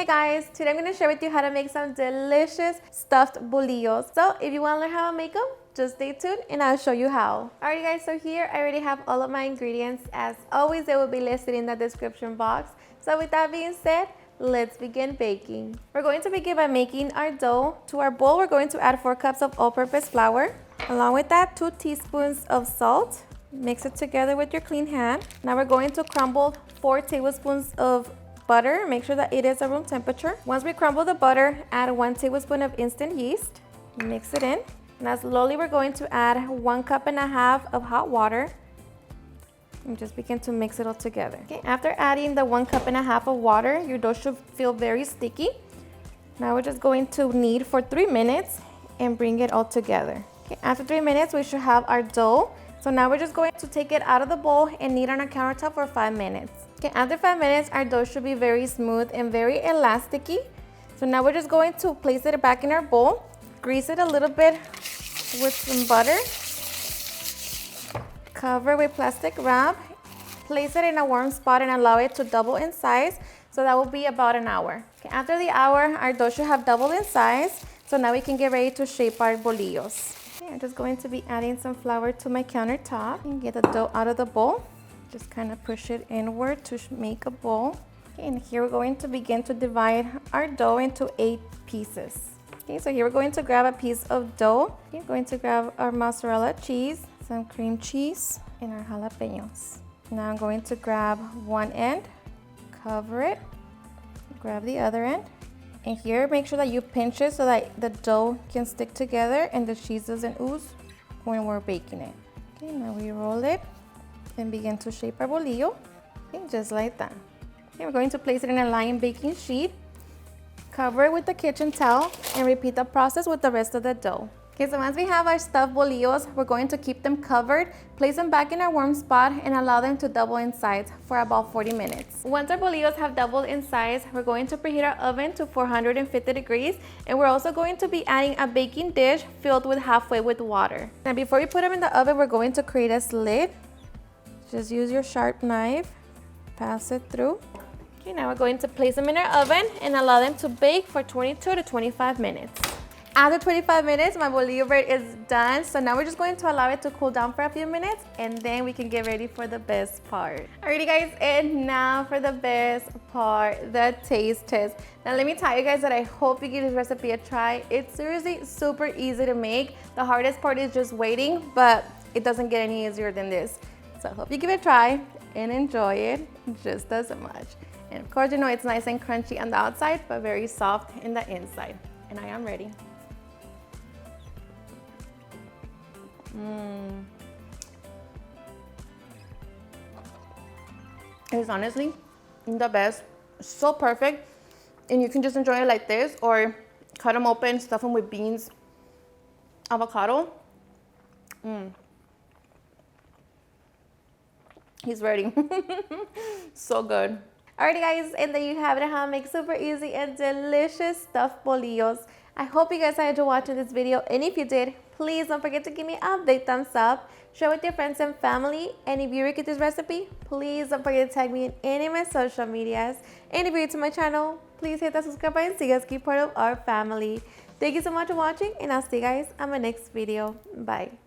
Hey guys, today I'm going to share with you how to make some delicious stuffed bolillos. So if you want to learn how to make them, just stay tuned and I'll show you how. Alright guys, so here I already have all of my ingredients. As always, they will be listed in the description box. So with that being said, let's begin baking. We're going to begin by making our dough. To our bowl, we're going to add 4 cups of all-purpose flour. Along with that, 2 teaspoons of salt. Mix it together with your clean hand. Now we're going to crumble 4 tablespoons of butter. Make sure that it is at room temperature. Once we crumble the butter, add 1 tablespoon of instant yeast. Mix it in. Now slowly we're going to add 1.5 cups of hot water. And just begin to mix it all together. Okay, after adding the 1.5 cups of water, your dough should feel very sticky. Now we're just going to knead for 3 minutes and bring it all together. Okay, after 3 minutes, we should have our dough. So now we're just going to take it out of the bowl and knead on our countertop for 5 minutes. Okay, after 5 minutes, our dough should be very smooth and very elasticy. So now we're just going to place it back in our bowl, grease it a little bit with some butter, cover with plastic wrap, place it in a warm spot and allow it to double in size. So that will be about an hour. Okay, after the hour, our dough should have doubled in size. So now we can get ready to shape our bolillos. Okay, I'm just going to be adding some flour to my countertop and get the dough out of the bowl. Just kind of push it inward to make a bowl. Okay, and here we're going to begin to divide our dough into 8 pieces. Okay, so here we're going to grab a piece of dough. Okay, we're going to grab our mozzarella cheese, some cream cheese, and our jalapeños. Now I'm going to grab one end, cover it, grab the other end. And here, make sure that you pinch it so that the dough can stick together and the cheese doesn't ooze when we're baking it. Okay, now we roll it and begin to shape our bolillo, okay, just like that. Okay, we're going to place it in a lined baking sheet, cover it with the kitchen towel, and repeat the process with the rest of the dough. Okay, so once we have our stuffed bolillos, we're going to keep them covered, place them back in our warm spot, and allow them to double in size for about 40 minutes. Once our bolillos have doubled in size, we're going to preheat our oven to 450 degrees, and we're also going to be adding a baking dish filled with halfway with water. Now before you put them in the oven, we're going to create a slit. Just use your sharp knife, pass it through. Okay, now we're going to place them in our oven and allow them to bake for 22 to 25 minutes. After 25 minutes, my bolillo bread is done. So now we're just going to allow it to cool down for a few minutes and then we can get ready for the best part. Alrighty guys, and now for the best part, the taste test. Now let me tell you guys that I hope you give this recipe a try. It's seriously super easy to make. The hardest part is just waiting, but it doesn't get any easier than this. So I hope you give it a try and enjoy it just as much. And of course, you know it's nice and crunchy on the outside, but very soft in the inside. And I am ready. It's honestly the best. So perfect. And you can just enjoy it like this or cut them open, stuff them with beans, avocado. He's ready. So good. Alrighty guys, and there you have it, how to make super easy and delicious stuffed bolillos. I hope you guys enjoyed watching this video, and if you did, please don't forget to give me a big thumbs up, share with your friends and family, and if you like this recipe, please don't forget to tag me in any of my social medias. And if you're new to my channel, please hit that subscribe button so you guys keep part of our family. Thank you so much for watching, and I'll see you guys on my next video. Bye.